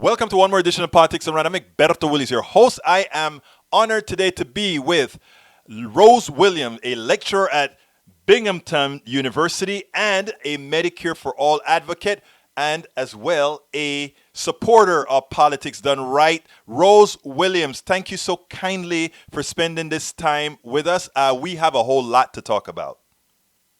Welcome to one more edition of Politics and Run. I'm Egberto Willis, your host. I am honored today to be with Rose Williams, a lecturer at Binghamton University and a Medicare for All advocate, and as well a supporter of politics done right. Rose Williams, thank you so kindly for spending this time with us. We have a whole lot to talk about.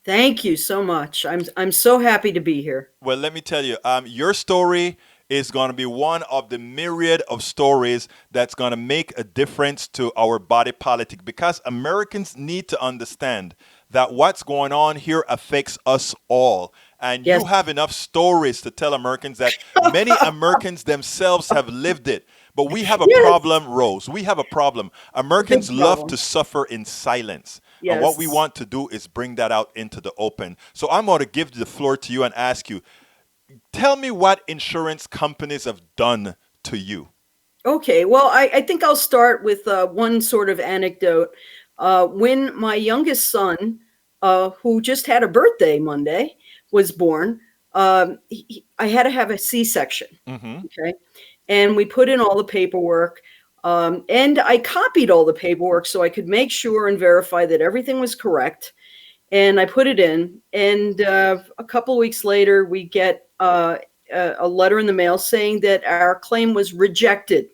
Thank you so much. I'm so happy to be here. Well, let me tell you, your story is going to be one of the myriad of stories that's going to make a difference to our body politic because Americans need to understand that what's going on here affects us all. And Yes. you have enough stories to tell Americans that many Americans themselves have lived it. But we have a Yes. problem, Rose. We have a problem. A big Americans love to problem. suffer in silence. And what we Yes. want to do is bring that out into the open. So I'm going to give the floor to you and ask you, tell me what insurance companies have done to you. Okay. Well, I think I'll start with one sort of anecdote. When my youngest son, who just had a birthday Monday, was born, I had to have a C-section. Hmm. Okay. And we put in all the paperwork. And I copied all the paperwork so I could make sure and verify that everything was correct. And I put it in. And a couple of weeks later, we get a letter in the mail saying that our claim was rejected,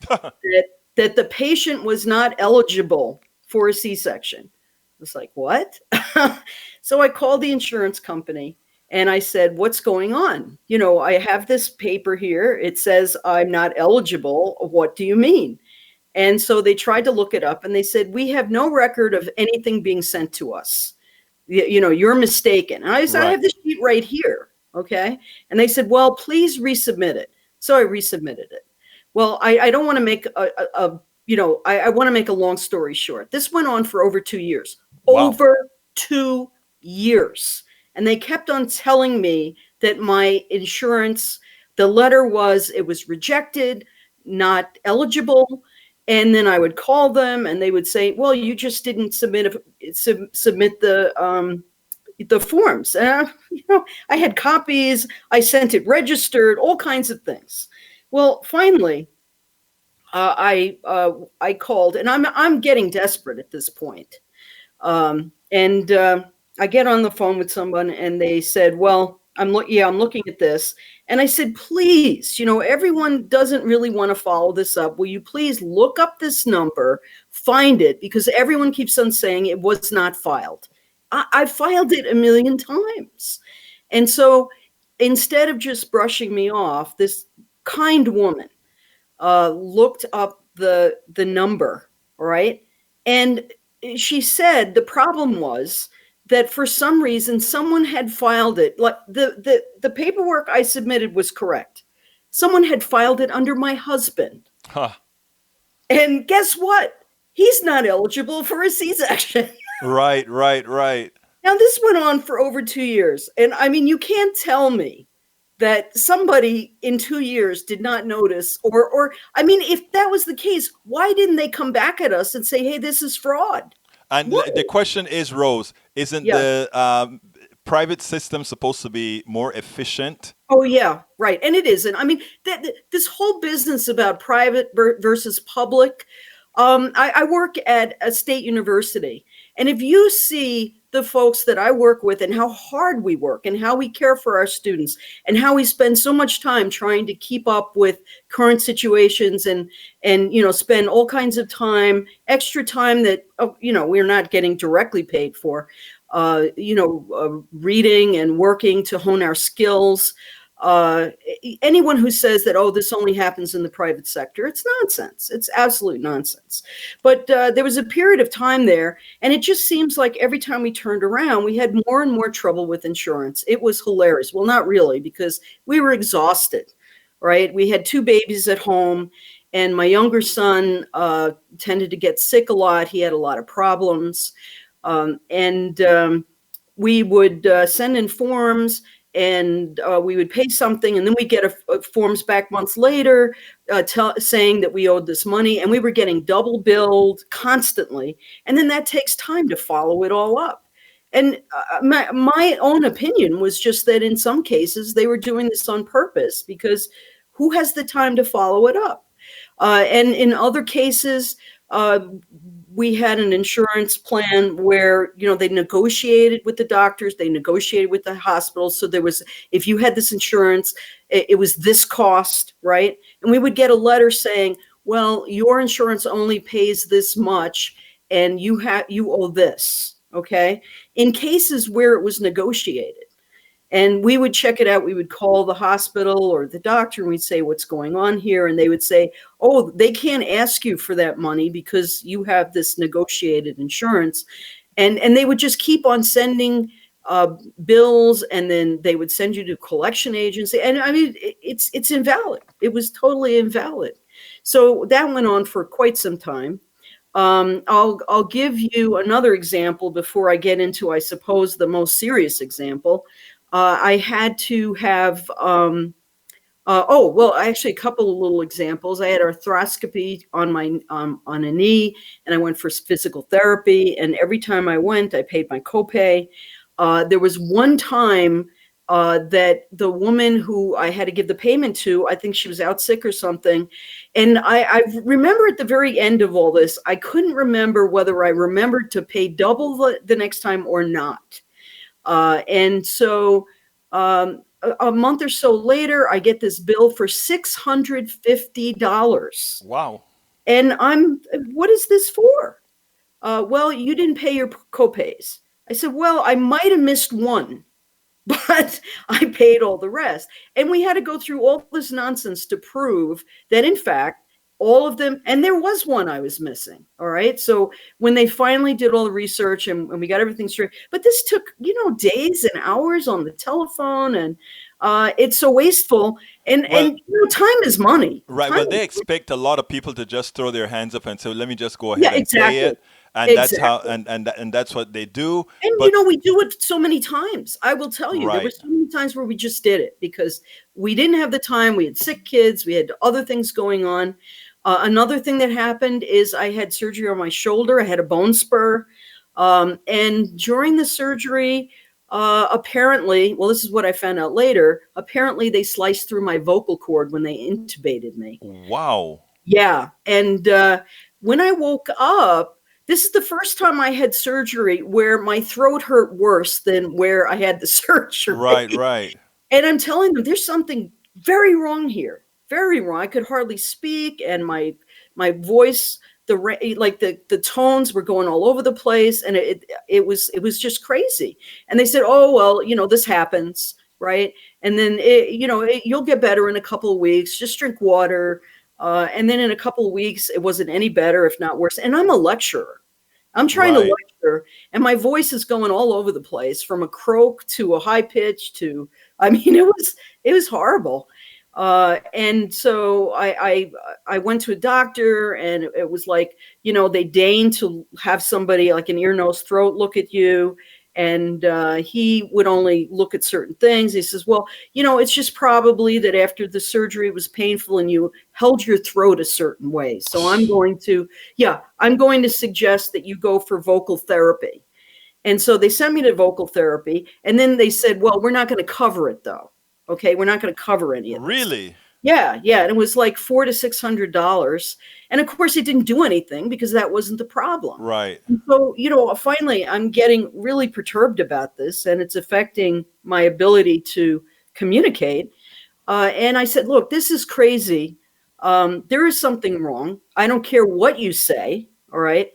that the patient was not eligible for a C-section. I was like, what? So I called the insurance company and I said, what's going on? You know, I have this paper here. It says I'm not eligible. What do you mean? And so they tried to look it up and they said, we have no record of anything being sent to us. You know, you're mistaken. And I said, I Right. have the sheet right here. Okay. And they said, well, please resubmit it. So I resubmitted it. Well, I don't want to make I want to make a long story short. This went on for over 2 years. Wow. Over 2 years. And they kept on telling me that my insurance, the letter was, it was rejected, not eligible. And then I would call them and they would say, well, you just didn't submit the forms. I had copies, I sent it registered, all kinds of things. Well, finally, I called, and I'm getting desperate at this point. And I get on the phone with someone, and they said, "Well, I'm looking at this." And I said, "Please, everyone doesn't really want to follow this up. Will you please look up this number, find it, because everyone keeps on saying it was not filed. I filed it a million times." And so instead of just brushing me off, this kind woman looked up the number, right? And she said the problem was that for some reason someone had filed it. Like the paperwork I submitted was correct. Someone had filed it under my husband. Huh. And guess what? He's not eligible for a C-section. Right, right, right. Now, this went on for over 2 years. And I mean, you can't tell me that somebody in 2 years did not notice, or I mean, if that was the case, why didn't they come back at us and say, hey, this is fraud? And What? the question is, Rose, isn't Yeah. the private system supposed to be more efficient? Oh, yeah, right. And it isn't. I mean, this whole business about private versus public, I work at a state university. And if you see the folks that I work with and how hard we work and how we care for our students and how we spend so much time trying to keep up with current situations and spend all kinds of time, extra time that, we're not getting directly paid for, reading and working to hone our skills. Anyone who says that, oh, this only happens in the private sector, it's nonsense. It's absolute nonsense. But there was a period of time there, and it just seems like every time we turned around, we had more and more trouble with insurance. It was hilarious. Well, not really, because we were exhausted, right? We had 2 babies at home, and my younger son tended to get sick a lot. He had a lot of problems. And we would send in forms, and we would pay something, and then we get forms back months later saying that we owed this money, and we were getting double billed constantly. And then that takes time to follow it all up. And my own opinion was just that in some cases they were doing this on purpose, because who has the time to follow it up? And in other cases, uh, we had an insurance plan where, they negotiated with the doctors, they negotiated with the hospitals. So there was, if you had this insurance, it was this cost, right? And we would get a letter saying, well, your insurance only pays this much, and you owe this. Okay. In cases where it was negotiated, and we would check it out. We would call the hospital or the doctor and we'd say, what's going on here? And they would say, oh, they can't ask you for that money because you have this negotiated insurance. And they would just keep on sending bills, and then they would send you to collection agency. And I mean, it's invalid. It was totally invalid. So that went on for quite some time. I'll give you another example before I get into, I suppose, the most serious example. I had to have, actually a couple of little examples. I had arthroscopy on my on a knee, and I went for physical therapy. And every time I went, I paid my copay. There was one time that the woman who I had to give the payment to, I think she was out sick or something. And I remember at the very end of all this, I couldn't remember whether I remembered to pay double the next time or not. And so a month or so later, I get this bill for $650. Wow. And what is this for? Well, you didn't pay your copays. I said, well, I might have missed one, but I paid all the rest. And we had to go through all this nonsense to prove that, in fact, all of them, and there was one I was missing. All right. So when they finally did all the research and we got everything straight, but this took, days and hours on the telephone, and it's so wasteful. And time is money. Right. Time Well, they is expect a lot of people to just throw their hands up and say, "Let me just go Yeah, ahead and pay exactly. it," and that's how, Exactly. and that's what they do. And But we do it so many times. I will tell you, there were right, so many times where we just did it because we didn't have the time. We had sick kids. We had other things going on. Another thing that happened is I had surgery on my shoulder. I had a bone spur. And during the surgery, apparently, well, this is what I found out later. Apparently, they sliced through my vocal cord when they intubated me. wow, Yeah. And when I woke up, this is the first time I had surgery where my throat hurt worse than where I had the right, surgery. right, And I'm telling them there's something very wrong here. Very wrong. I could hardly speak, and my voice, the tones were going all over the place, and it was just crazy. And they said, "Oh, well, this happens, right? And then you'll get better in a couple of weeks. Just drink water." And then in a couple of weeks, it wasn't any better, if not worse. And I'm a lecturer. I'm trying to right. lecture, and my voice is going all over the place, from a croak to a high pitch to, I mean, it was horrible. And so I went to a doctor, and it was like, they deigned to have somebody like an ear, nose, throat look at you. And he would only look at certain things. He says, well, it's just probably that after the surgery it was painful and you held your throat a certain way. So I'm going to suggest that you go for vocal therapy. And so they sent me to vocal therapy. And then they said, well, we're not going to cover it, though. Okay, we're not going to cover any of this. Really? Yeah. And it was like $400 to $600. And of course, it didn't do anything because that wasn't the problem. Right. And so, finally, I'm getting really perturbed about this, and it's affecting my ability to communicate. And I said, look, this is crazy. There is something wrong. I don't care what you say. All right.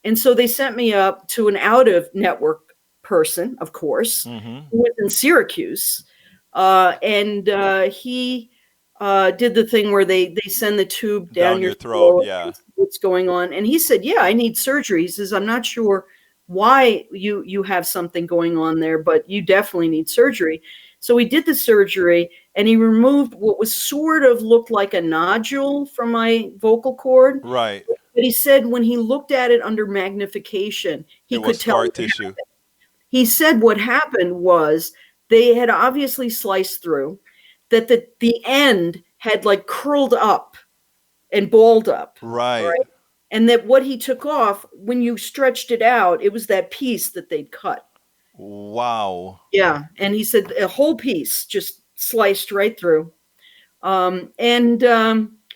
And so they sent me up to an out-of-network person, of course, Mm-hmm. who was in Syracuse. And he did the thing where they send the tube down Down your your throat. throat. Yeah. What's going on? And he said, yeah, I need surgery. He says, I'm not sure why you have something going on there, but you definitely need surgery. So he did the surgery, and he removed what was sort of looked like a nodule from my vocal cord. Right. But he said when he looked at it under magnification, he It could was tell. scar tissue. He said what happened was they had obviously sliced through, that the end had like curled up and balled up. Right. Right? And that what he took off, when you stretched it out, it was that piece that they'd cut. Wow. Yeah. And he said a whole piece just sliced right through. And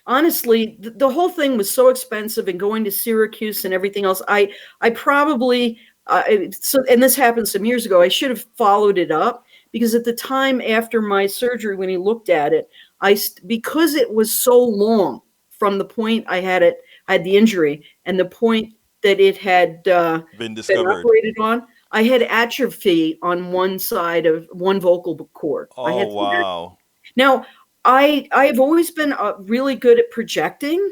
honestly, the whole thing was so expensive, and going to Syracuse and everything else. I probably and this happened some years ago. I should have followed it up, because at the time after my surgery, when he looked at it, because it was so long from the point I had the injury, and the point that it had Been been discovered. operated on. I had atrophy on one side of one vocal cord. I Oh, had wow. now, I have always been really good at projecting,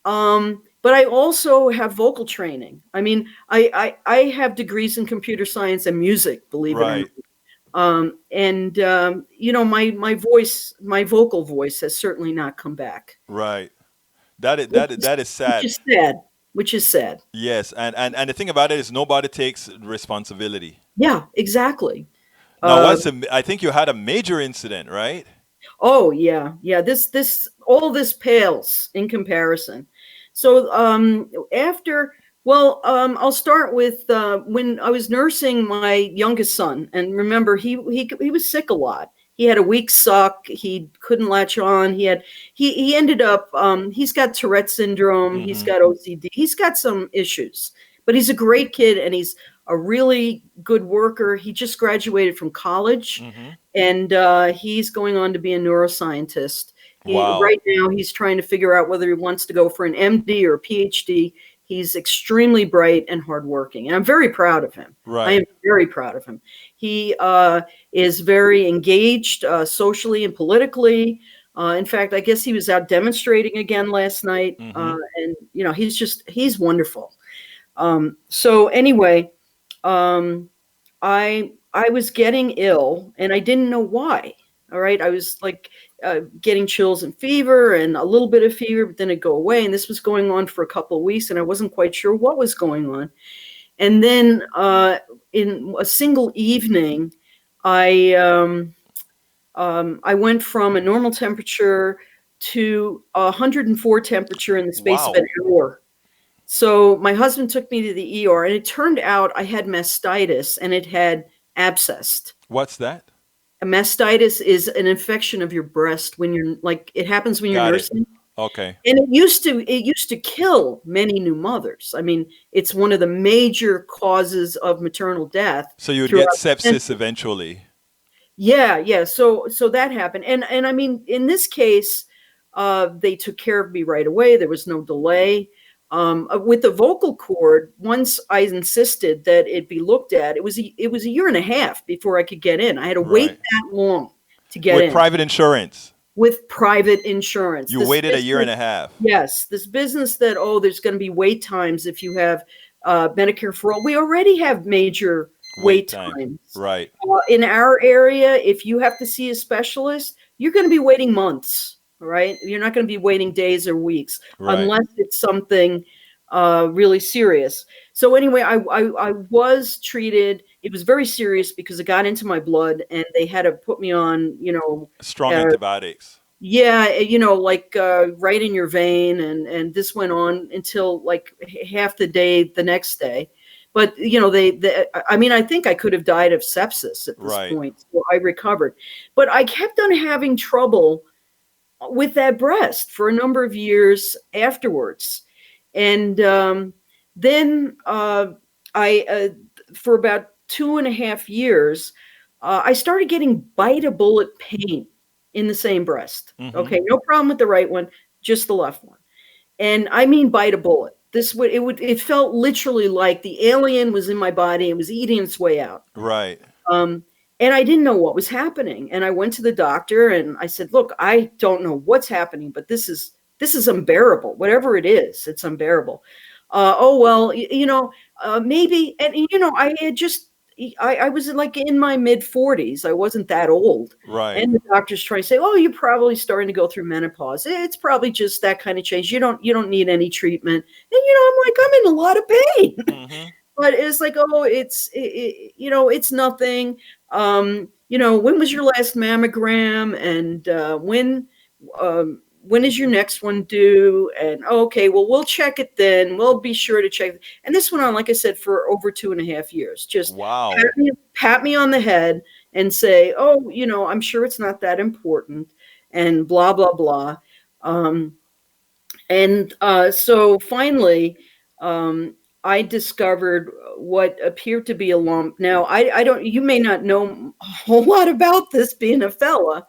but I also have vocal training. I mean, I have degrees in computer science and music, believe it or not. Right, And my vocal voice has certainly not come back, right. That is which that is, is, that is which sad. is sad. Which is sad. Yes, and the thing about it is nobody takes responsibility. Yeah, exactly. Now, Uh, I think you had a major incident, right? Oh yeah, yeah. This all this pales in comparison. So after I'll start with when I was nursing my youngest son, and remember he was sick a lot. He had a weak suck. He couldn't latch on. He ended up he's got Tourette syndrome. He's Mm-hmm. got OCD. He's got some issues, but he's a great kid, and he's a really good worker. He just graduated from college, Mm-hmm. and he's going on to be a neuroscientist. Wow. Right now he's trying to figure out whether he wants to go for an MD or a PhD. He's extremely bright and hardworking, and I'm very proud of him. I am Right. very proud of him. He is very engaged socially and politically. In fact, I guess he was out demonstrating again last night, Mm-hmm. and he's wonderful. So anyway, um, I was getting ill, and I didn't know why. All right, I was like getting chills and fever, and a little bit of fever, but then it'd go away. And this was going on for a couple of weeks, and I wasn't quite sure what was going on. And then in a single evening, I I went from a normal temperature to 104 temperature in the space of an Wow. hour. So my husband took me to the ER, and it turned out I had mastitis, and it had abscessed. What's that? A mastitis is an infection of your breast when you're like it happens when you're Got it. nursing. Okay. And it used to kill many new mothers. I mean, it's one of the major causes of maternal death So you would get throughout the sepsis century. eventually. Yeah, yeah. So that happened, and I mean, in this case, they took care of me right away. There was no delay. With the vocal cord, once I insisted that it be looked at, it was a year and a half before I could get in. I had to wait Right. that long to get With in private insurance. with private insurance. You This waited a year and business, a half. yes, this business that there's going to be wait times if you have Medicare for all. We already have major Wait wait time. times. Right. In our area, if you have to see a specialist, you're going to be waiting months. All right, you're not going to be waiting days or weeks Right. unless it's something really serious. So anyway, I was treated. It was very serious because it got into my blood, and they had to put me on, Strong uh, antibiotics. yeah, like right in your vein, and this went on until like half the day the next day. But I mean, I think I could have died of sepsis at this Right. point. So I recovered, but I kept on having trouble with that breast for a number of years afterwards. And then I for about 2.5 years, I started getting bite a bullet pain in the same breast. Mm-hmm. Okay, no problem with the right one, just the left one. And I mean bite a bullet. It felt literally like the alien was in my body and was eating its way out. Right. Um, and I didn't know what was happening. And I went to the doctor, and I said, "Look, I don't know what's happening, but this is unbearable. Whatever it is, it's unbearable." Oh well, maybe. And I had just I was like in my mid 40s. I wasn't that old. Right. And the doctor's trying to say, "Oh, you're probably starting to go through menopause. It's probably just that kind of change. You don't need any treatment." And I'm like, I'm in a lot of pain. Mm-hmm. But it's like, oh, it's nothing. When was your last mammogram, and when is your next one due? And okay, well, we'll check it then. We'll be sure to check. And this went on, like I said, for over 2.5 years. Just pat Wow. me, pat me on the head and say, oh, I'm sure it's not that important. and blah blah blah. Um, so finally, um, I discovered what appeared to be a lump. Now, I don't. You may not know a whole lot about this, being a fella,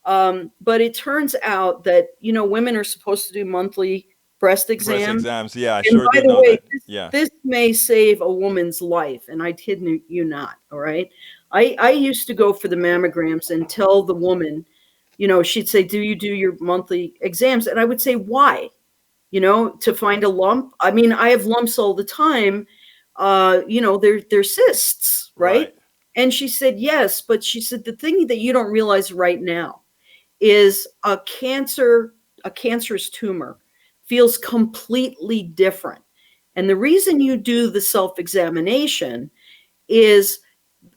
but it turns out that women are supposed to do monthly breast Breast exams. exams. Yeah, I And sure by did the know way, that. Yeah. this may save a woman's life, and I kid you not. All right, I used to go for the mammograms and tell the woman, she'd say, "Do you do your monthly exams?" And I would say, "Why?" To find a lump. I mean, I have lumps all the time. They're cysts, right? Right. And she said, yes, but she said the thing that you don't realize right now is a cancerous tumor feels completely different. And the reason you do the self-examination is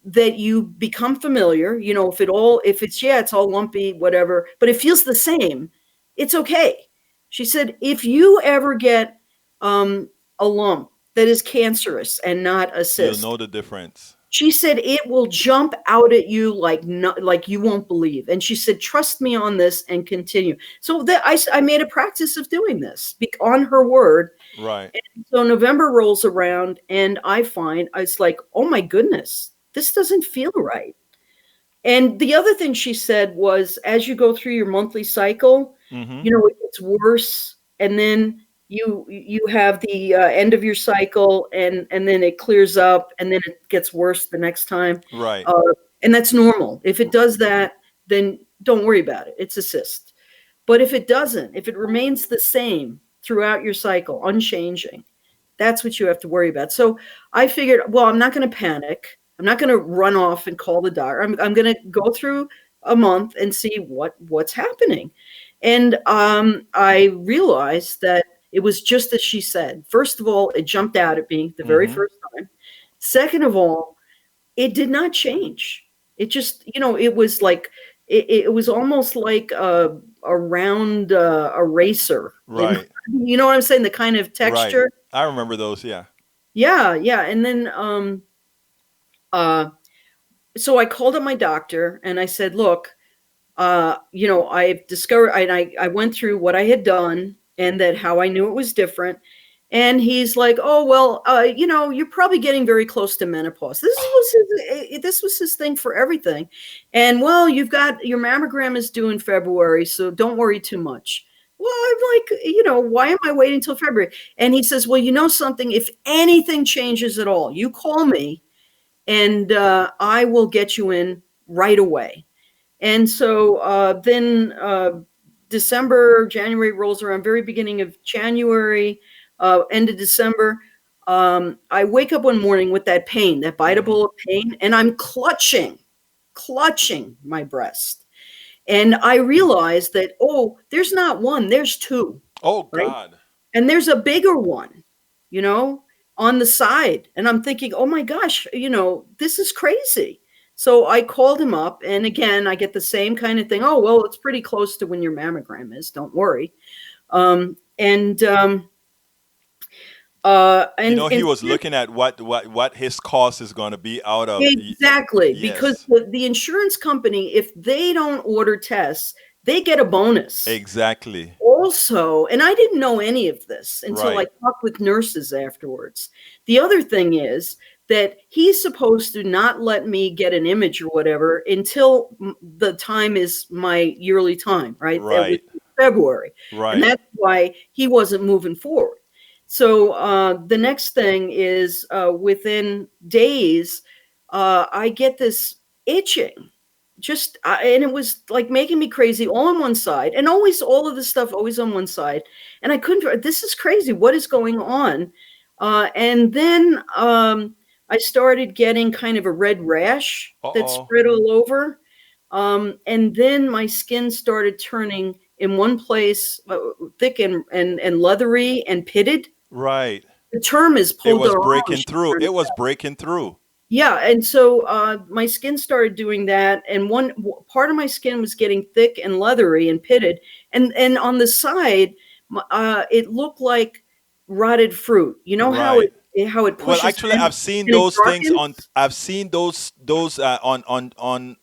that you become familiar. If it's all lumpy, whatever, but it feels the same, it's okay. She said, if you ever get a lump that is cancerous and not a You'll cyst, know the difference. she said it will jump out at you like like you won't believe. And she said, trust me on this and continue. So that I made a practice of doing this on her word. Right. So November rolls around and I find it's like, oh my goodness, this doesn't feel right. And the other thing she said was, as you go through your monthly cycle, Mm-hmm. it gets worse, and then you have the end of your cycle, and then it clears up, and then it gets worse the next time, Right. uh, and that's normal. If it does that, then don't worry about it. It's a cyst. But if it doesn't, if it remains the same throughout your cycle, unchanging, that's what you have to worry about. So I figured, well, I'm not going to panic. I'm not going to run off and call the doctor. I'm going to go through a month and see what's happening. And I realized that it was just as she said. First of all, it jumped out at me the very Mm-hmm. first time. Second of all, it did not change. It just, it was like, it was almost like a round eraser. Right. You know what I'm saying? The kind of Right. texture. I remember those. Yeah. Yeah, yeah. And then uh so I called up my doctor and I said, look, I've discovered, I went through what I had done and that how I knew it was different. And he's like, oh, well, you're probably getting very close to menopause. This was his thing for everything. And well, you've got your mammogram is due in February, so don't worry too much. Well, I'm like, why am I waiting till February? And he says, well, you know something, if anything changes at all, you call me and I will get you in right away. And so then December, January rolls around, very beginning of January, end of December. I wake up one morning with that pain, that Mm-hmm. biteable pain, and I'm clutching my breast. And I realize that, oh, there's not one, there's two, Oh right? God. And there's a bigger one, you know, on the side. And I'm thinking, oh my gosh, this is crazy. So I called him up, and again, I get the same kind of thing. Oh, well, it's pretty close to when your mammogram is. Don't worry. And and He was looking at what his cost is going to be out of. exactly, because Yes. the insurance company, if they don't order tests, they get a bonus. Exactly. Also, and I didn't know any of this until I Right. talked with nurses afterwards. The other thing is that he's supposed to not let me get an image or whatever until the time is my yearly time, right? That was Right. February. And Right. that's why he wasn't moving forward. So the next thing is within days, I get this itching and it was like making me crazy all on one side, and always all of this stuff always on one side, and I couldn't, this is crazy, what is going on? And then I started getting kind of a red rash that Uh-oh. spread all over, and then my skin started turning in one place thick and leathery and pitted. Right. The term is It peau was d'orange. breaking through. It was breaking through. Yeah, and so my skin started doing that, and part of my skin was getting thick and leathery and pitted, and on the side, it looked like rotted fruit. You know how Right. it Well, pushes actually, in I've seen and it those things on. darkens. I've seen those on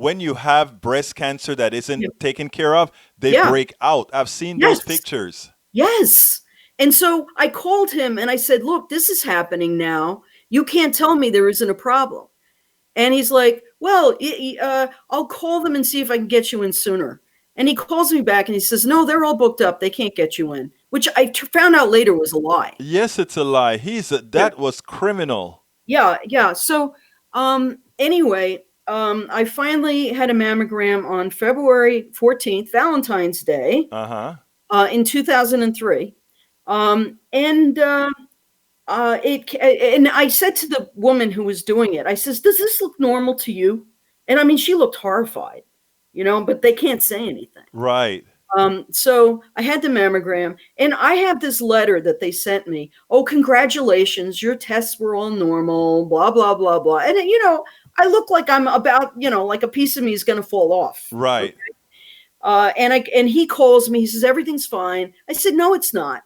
when you have breast cancer that Yeah. isn't taken care of, they Yeah. break out. I've seen those Yes. pictures. Yes. And so I called him and I said, look, this is happening now. You can't tell me there isn't a problem. And he's like, well, I'll call them and see if I can get you in sooner. And he calls me back and he says, no, they're all booked up. They can't get you in, which found out later was a lie. Yes, it's a lie. Yeah. That was criminal. Yeah. Yeah. So, anyway, I finally had a mammogram on February 14th, Valentine's Day, Uh huh. in 2003. And and I said to the woman who was doing it, I says, "Does this look normal to you?" And I mean, she looked horrified, but they can't say anything. Right. So I had the mammogram, and I have this letter that they sent me. Oh, congratulations, your tests were all normal. Blah blah blah blah. And I look like I'm about, like a piece of me is going to fall off. Right. And he calls me. He says everything's fine. I said no, it's not.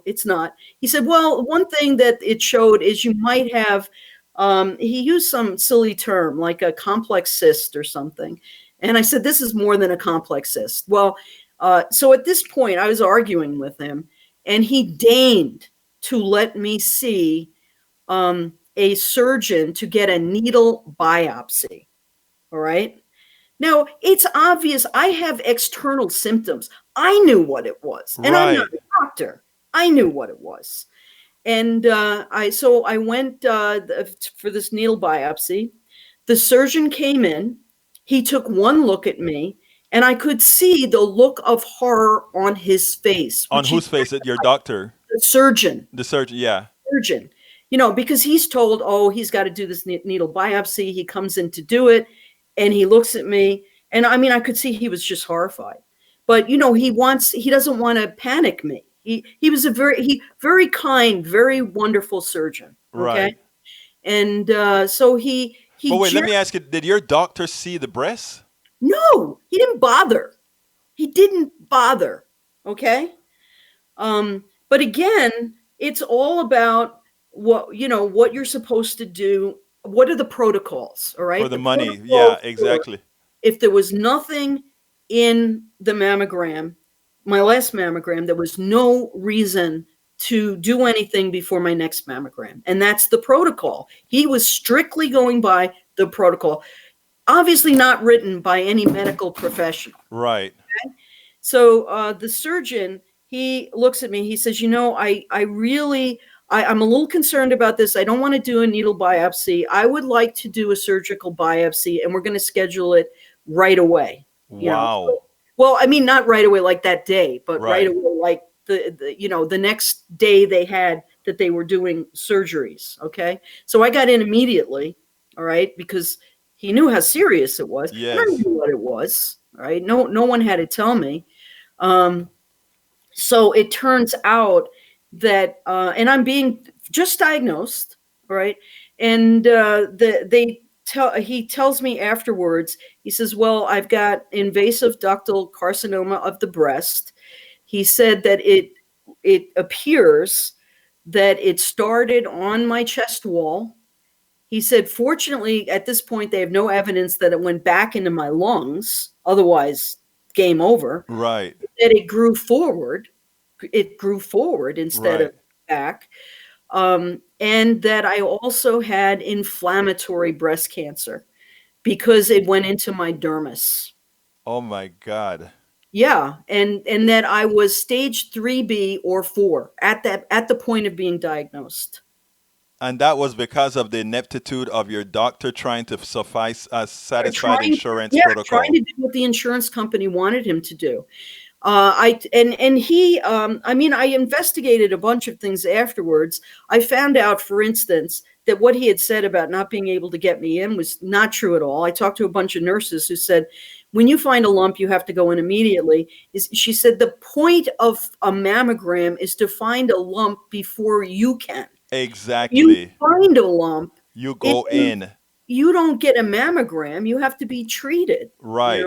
It's not. He said, well, one thing that it showed is you might have. He used some silly term like a complex cyst or something, and I said this is more than a complex cyst. Well, so at this point I was arguing with him, and he deigned to let me see a surgeon to get a needle biopsy. All right. Now, it's obvious I have external symptoms. I knew what it was, and I'm not Right. a doctor. I knew what it was. And I went for this needle biopsy. The surgeon came in. He took one look at me, and I could see the look of horror on his face, On which he whose face? It? Your doctor, the surgeon the surgeon. Yeah. surgeon, because he's told, oh, he's got to do this needle biopsy. He comes in to do it, and he looks at me, and I mean, I could see he was just horrified. But he doesn't want to panic me. He was a very kind, very wonderful surgeon. Okay, Right. and so he But wait, let gen- me ask you: did your doctor see the breasts? no, he didn't bother. He didn't bother. Okay. But again, it's all about what you're supposed to do. What are the protocols? All For right. the The money? protocols Yeah, were, exactly. if there was nothing in the mammogram, my last mammogram, there was no reason to do anything before my next mammogram. And that's the protocol. He was strictly going by the protocol, obviously not written by any medical professional. Right. So the surgeon, he looks at me. He says, I really, I'm a little concerned about this. I don't want to do a needle biopsy. I would like to do a surgical biopsy, and we're going to schedule it right away. Wow. Well, I mean, not right away like that day, but right Right. away like the next day they had that they were doing surgeries. Okay, so I got in immediately. All right, because he knew how serious it was, and I Yes. knew what it was. All right, no one had to tell me. Um, so it turns out that, and I'm being just diagnosed, right? And he tells me afterwards. He says, "Well, I've got invasive ductal carcinoma of the breast." He said that it appears that it started on my chest wall. He said, fortunately, at this point, they have no evidence that it went back into my lungs. Otherwise, game over. Right. That it grew forward. It grew forward instead Right. of back. And that I also had inflammatory breast cancer because it went into my dermis. Oh my God. Yeah, and that I was stage 3B or 4 at the point of being diagnosed. And that was because of the ineptitude of your doctor trying to satisfy the insurance Trying protocol. to do what the insurance company wanted him to do. He, I mean, I investigated a bunch of things afterwards. I found out, for instance, that what he had said about not being able to get me in was not true at all. I talked to a bunch of nurses who said, when you find a lump, you have to go in immediately. She said the point of a mammogram is to find a lump before you can. You Exactly. find a lump, You it, go in. you don't get a mammogram. You have to be treated. Right.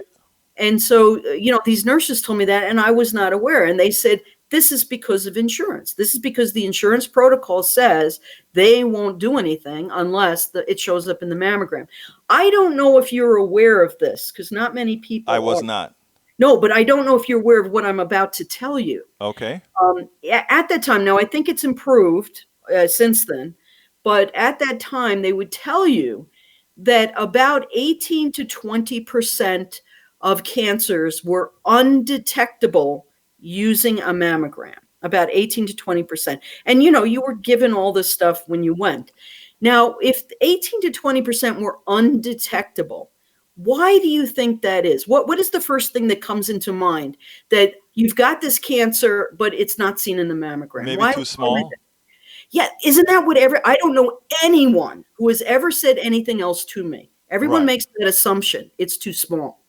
And so, these nurses told me that, and I was not aware. And they said, This is because of insurance. This is because the insurance protocol says they won't do anything unless it shows up in the mammogram. I don't know if you're aware of this, because not many I people was are. not. No, but I don't know if you're aware of what I'm about to tell you. Okay. At that time, now I think it's improved since then, but at that time, they would tell you that about 18 to 20% of cancers were undetectable using a mammogram. About 18 to 20%. And you were given all this stuff when you went. Now, if 18 to 20% were undetectable, why do you think that is? What is the first thing that comes into mind, that you've got this cancer, but it's not seen in the mammogram? Maybe Why? too small. Yeah, isn't that I don't know anyone who has ever said anything else to me. Everyone Right. makes that assumption. It's too small.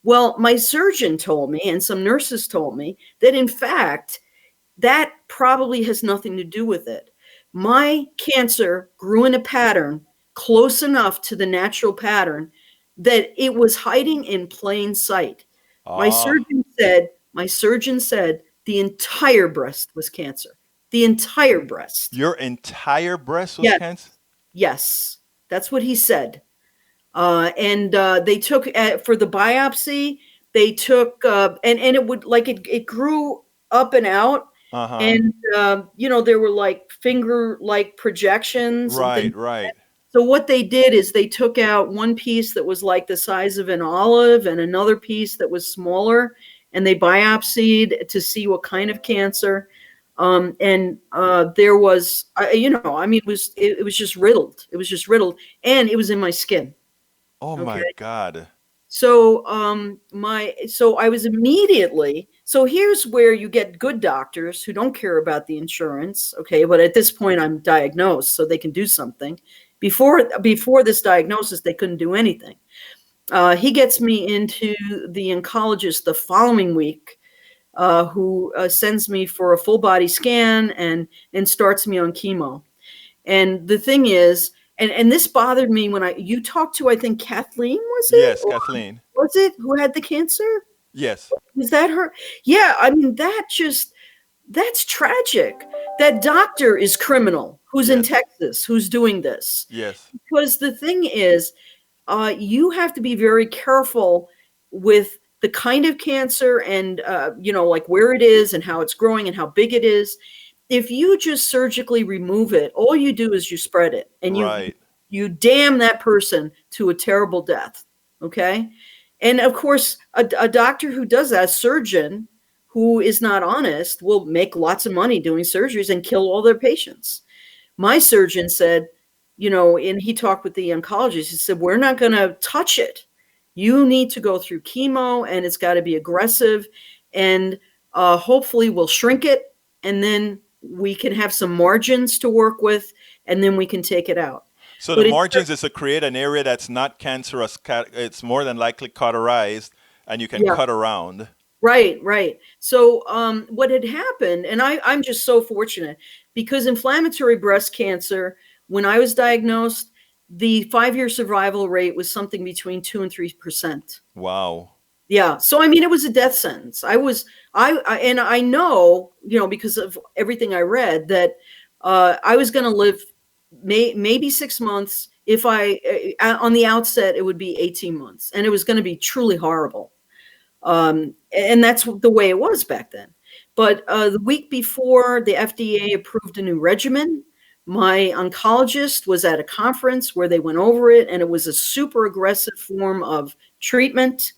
Well, my surgeon told me, and some nurses told me, that in fact, that probably has nothing to do with it. My cancer grew in a pattern close enough to the natural pattern that it was hiding in plain sight. My Ah, surgeon said the entire breast was cancer. The entire breast. your entire breast was Yes, cancer? yes, that's what he said. And they took for the biopsy. They took and it would it grew up and out, Uh-huh. and there were like finger like projections and things. Right, right. So what they did is they took out one piece that was like the size of an olive and another piece that was smaller, and they biopsied to see what kind of cancer. And there was, I mean, it was just riddled. It was just riddled, and it was in my skin. Oh Okay. my God. So I was immediately, so here's where you get good doctors who don't care about the insurance, okay, but at this point I'm diagnosed, so they can do something. Before this diagnosis, they couldn't do anything. He gets me into the oncologist the following week, who sends me for a full body scan and starts me on chemo. And the thing is, and this bothered me when you talked to, I think, Kathleen, was it? Yes, Or Kathleen. was it who had the cancer? Yes. Was that her? Yeah, I mean, that's tragic. That doctor is criminal, who's in Yes. Texas, who's doing this. Yes. Because the thing is, you have to be very careful with the kind of cancer and, like where it is and how it's growing and how big it is. If you just surgically remove it, all you do is you spread it, and Right. you damn that person to a terrible death. Okay. And of course, a doctor who does that, a surgeon who is not honest, will make lots of money doing surgeries and kill all their patients. My surgeon said, and he talked with the oncologist, he said, we're not going to touch it. You need to go through chemo, and it's got to be aggressive, and hopefully we'll shrink it, and then we can have some margins to work with, and then we can take it out. So the But it, margins is to create an area that's not cancerous. It's more than likely cauterized, and you can yeah, cut around. right, right. So what had happened, and I'm just so fortunate, because inflammatory breast cancer, when I was diagnosed, the 5-year survival rate was something between 2 and 3%. Wow. Yeah. So, I mean, it was a death sentence. And I know, because of everything I read, that I was going to live maybe 6 months. If on the outset, it would be 18 months, and it was going to be truly horrible. And that's the way it was back then. But the week before, the FDA approved a new regimen. My oncologist was at a conference where they went over it, and it was a super aggressive form of treatment.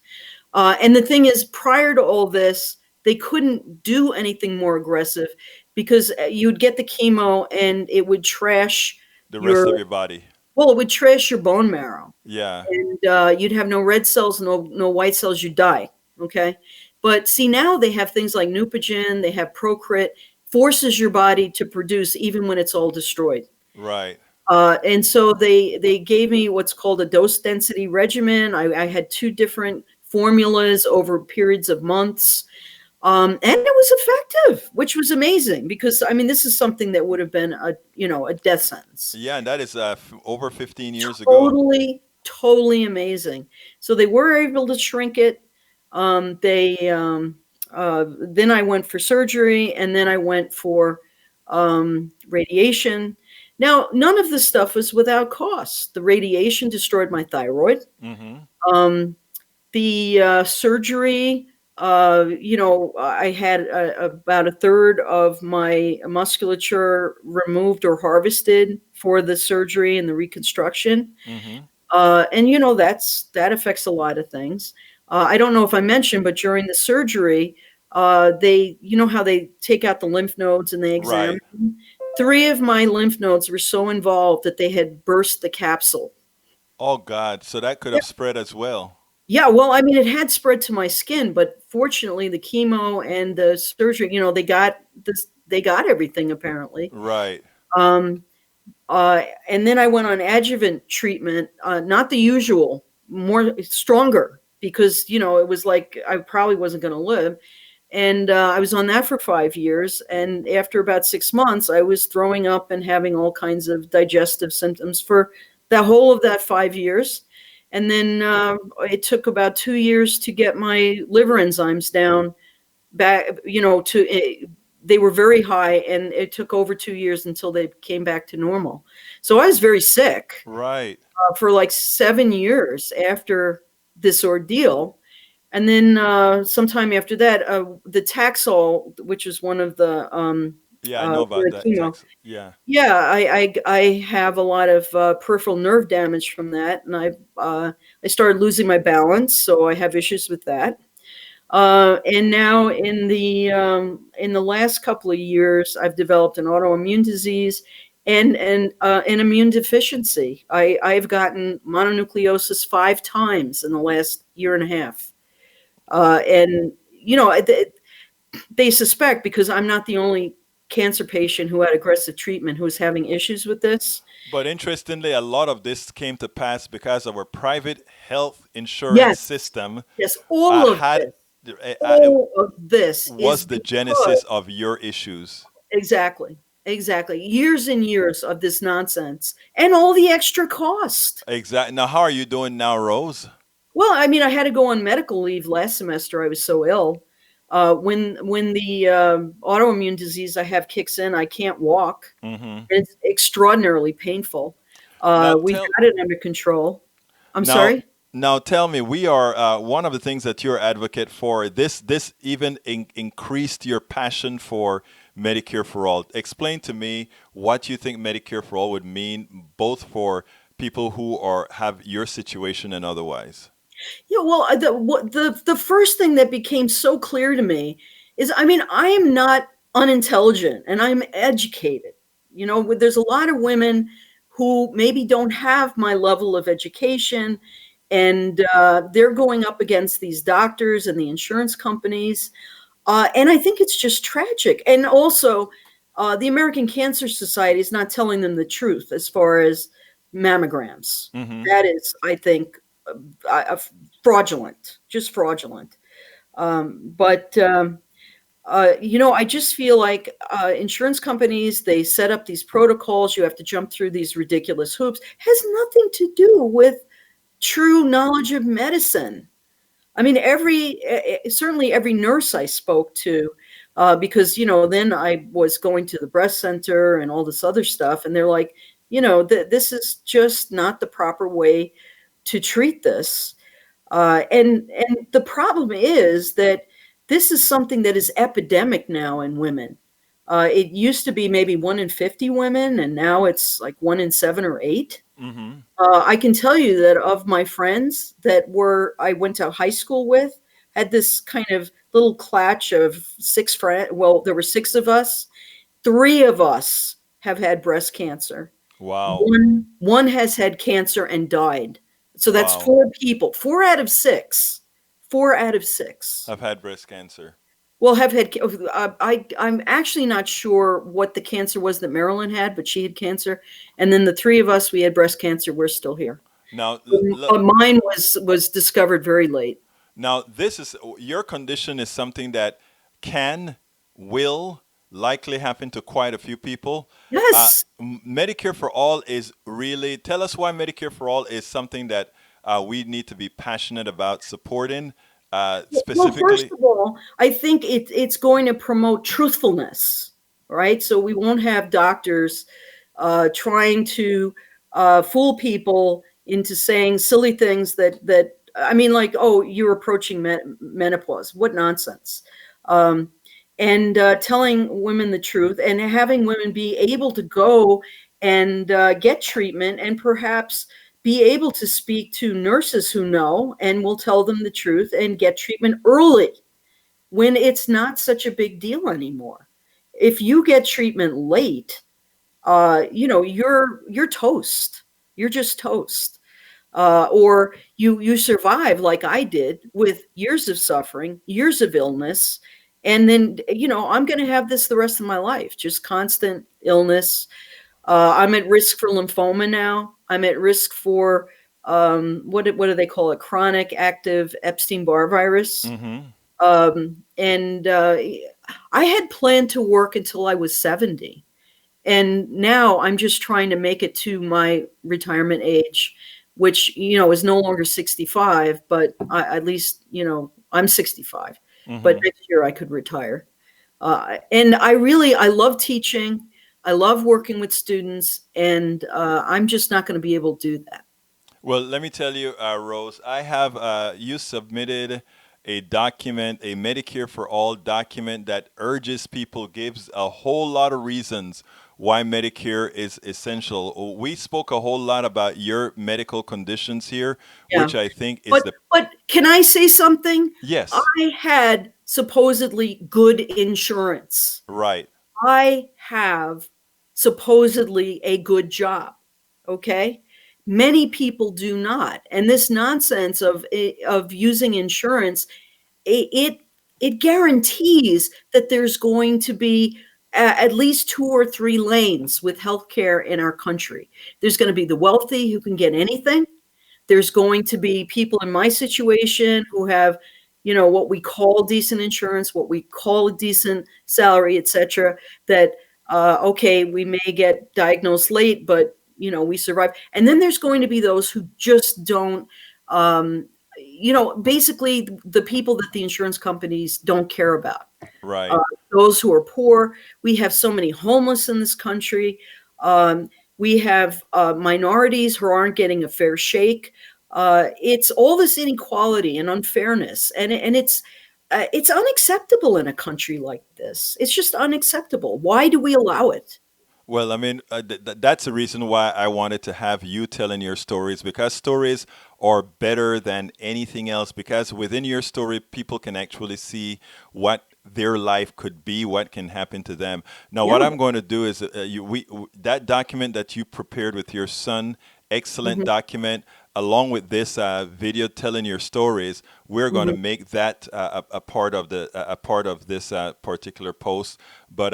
And the thing is, prior to all this, they couldn't do anything more aggressive, because you'd get the chemo and it would trash The rest of your, your body. well, it would trash your bone marrow, Yeah. and you'd have no red cells, no white cells, you'd die. Okay. But see, now they have things like Neupogen, they have Procrit, forces your body to produce even when it's all destroyed. Right. And so they gave me what's called a dose density regimen. I had 2 different formulas over periods of months. And it was effective, which was amazing, because I mean, this is something that would have been a death sentence. Yeah, and that is over 15 years ago. Totally amazing. So they were able to shrink it. They then I went for surgery, and then I went for radiation. Now, none of this stuff was without cost. The radiation destroyed my thyroid. Mm-hmm. Um, the surgery, I had about a third of my musculature removed or harvested for the surgery and the reconstruction. Mm-hmm. And that affects a lot of things. I don't know if I mentioned, but during the surgery, they, how they take out the lymph nodes and they examine Right. them. Three of my lymph nodes were so involved that they had burst the capsule. Oh God. So that could have spread as well. Yeah, well, I mean, it had spread to my skin, but fortunately, the chemo and the surgery, they got everything apparently. Right. Um, and then I went on adjuvant treatment, not the usual, more stronger, because it was like I probably wasn't going to live. And I was on that for 5 years. And after about 6 months, I was throwing up and having all kinds of digestive symptoms for the whole of that 5 years. And then it took about 2 years to get my liver enzymes down back, they were very high, and it took over 2 years until they came back to normal. So I was very sick Right. for like 7 years after this ordeal. And then sometime after that, the Taxol, which is one of Yeah, I know for about the that chemo. text. Yeah. Yeah, I have a lot of peripheral nerve damage from that, and I started losing my balance, so I have issues with that. And now in the last couple of years, I've developed an autoimmune disease and an immune deficiency. I've gotten mononucleosis 5 times in the last year and a half. And they suspect, because I'm not the only cancer patient who had aggressive treatment who is having issues with this. But interestingly, a lot of this came to pass because our private health insurance Yes, system yes, had all of this is was the because genesis of your issues. exactly, exactly, years and years of this nonsense and all the extra cost. Exactly. Now, how are you doing now, Rose? Well, I mean, I had to go on medical leave last semester. I was so ill. When the autoimmune disease I have kicks in, I can't walk. Hmm. It's extraordinarily painful. Now We've tell got it under control. I'm now sorry? now tell me, we are one of the things that you're advocate for. This even increased your passion for Medicare for all. Explain to me what you think Medicare for all would mean, both for people who are have your situation and otherwise. Yeah, well, the first thing that became so clear to me is, I mean, I am not unintelligent and I'm educated. There's a lot of women who maybe don't have my level of education, and they're going up against these doctors and the insurance companies. And I think it's just tragic. And also, the American Cancer Society is not telling them the truth as far as mammograms. Hmm. That is, I think, uh, fraudulent, just fraudulent. But I just feel like insurance companies, they set up these protocols. You have to jump through these ridiculous hoops. Has nothing to do with true knowledge of medicine. I mean, certainly every nurse I spoke to, because then I was going to the breast center and all this other stuff, and they're like, this is just not the proper way to treat this. And the problem is that this is something that is epidemic now in women. It used to be maybe 1 in 50 women, and now it's like 1 in 7 or 8. Hmm. I can tell you that of my friends that I went to high school with, had this kind of little clutch of 6 friends. Well, there were 6 of us. 3 of us have had breast cancer. Wow. One has had cancer and died. So that's Wow. 4 people, 4 out of 6, 4 out of 6. I've had breast cancer. Well, have had. I'm actually not sure what the cancer was that Marilyn had, but she had cancer, and then the 3 of us, we had breast cancer. We're still here. Now, But mine was discovered very late. now this is your condition is something that can, will likely happen to quite a few people. Yes. Medicare for all is really, tell us why Medicare for all is something that we need to be passionate about supporting. Well, first Specifically. of all, I think it's going to promote truthfulness, right? So we won't have doctors trying to fool people into saying silly things that I mean, like, oh, you're approaching menopause. What nonsense! Um, and telling women the truth and having women be able to go and get treatment and perhaps be able to speak to nurses who know and will tell them the truth and get treatment early when it's not such a big deal anymore. If you get treatment late, you're toast. You're just toast. Or you survive like I did with years of suffering, years of illness, and then I'm going to have this the rest of my life, just constant illness. I'm at risk for lymphoma now. I'm at risk for what do they call it? Chronic active Epstein-Barr virus. Hmm. And I had planned to work until I was 70. And now I'm just trying to make it to my retirement age, which, is no longer 65, but at least, I'm 65. But Hmm. next year I could retire. And I love teaching. I love working with students, and I'm just not going to be able to do that. Well, let me tell you, Rose, I have you submitted a document, a Medicare for All document that urges people, gives a whole lot of reasons why Medicare is essential. We spoke a whole lot about your medical conditions here, Yeah. which I think is But the but can I say something? yes, I had supposedly good insurance. right, I have supposedly a good job. Okay. Many people do not. And this nonsense of using insurance, it it guarantees that there's going to be at least two or three lanes with healthcare in our country. There's going to be the wealthy who can get anything. There's going to be people in my situation who have, what we call decent insurance, what we call a decent salary, etc. That okay, we may get diagnosed late, but we survive. And then there's going to be those who just don't. Basically, the people that the insurance companies don't care about. Uh, right. those who are poor. We have so many homeless in this country. Um, we have minorities who aren't getting a fair shake. It's all this inequality and unfairness, and it's unacceptable in a country like this. It's just unacceptable. Why do we allow it? Well, I mean, that's the reason why I wanted to have you telling your stories because stories are better than anything else. Because within your story, people can actually see what their life could be, what can happen to them. Now, what Yeah. I'm going to do is that document that you prepared with your son, excellent Hmm. document. Along with this video telling your stories, we're going to Hmm. make that a part of a part of this particular post. But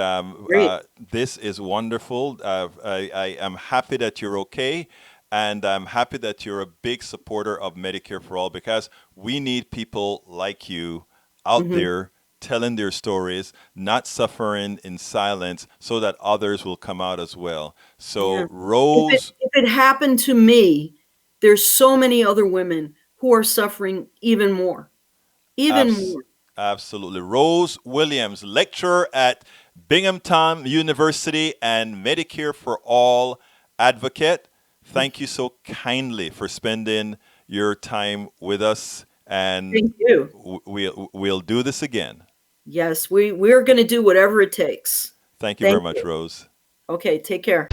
Great. this is wonderful. I am happy that you're okay, and I'm happy that you're a big supporter of Medicare for All because we need people like you out Hmm. there telling their stories, not suffering in silence, so that others will come out as well. Yeah. So, Rose. If it happened to me, there's so many other women who are suffering even more, even Abs- more. Absolutely. Rose Williams, lecturer at Binghamton University and Medicare for All advocate. Thank you so kindly for spending your time with us, and Thank you. we'll do this again. Yes, we're going to do whatever it takes. Thank you very Thank much, you. Rose. Okay, take care.